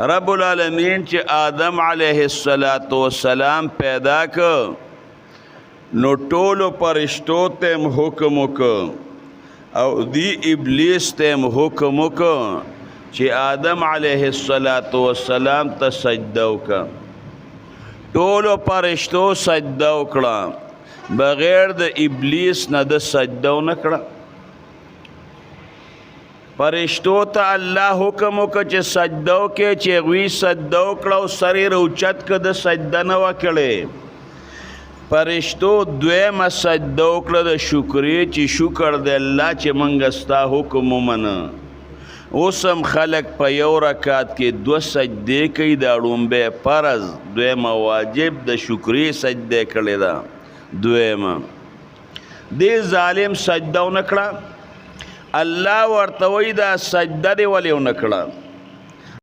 رب العالمین چې آدم علیه السلام پیدا که نو ټولو فرشتو ته هم حکم وکړ او دی ابلیس ته هم حکم وکړ چې آدم علیه السلام ته سجده وکړه. ټولو فرشتو سجده وکړه، بغیر د ابلیس نه د سجده ونه کړه. فرشتو ته الله حکم وکړه چې سجده وکړي، چې هغوی سجده وکړه او سر یې راوچت کړه، د سجده نه وه کړې. فرشتو دویمه سجده وکړه د شکرې، چې شکر دی الله چې موږ ستا حکم ومنه. اوس هم خلک په یو رکعت کې 2 سجدې کوي، دا ړومبی فرض، دویمه واجب، د شکرې سجده کړې ده دویمه. دې ظالم سجده ونه کړه، الله ورته وایي دا سجده دې ولې ونه کړه؟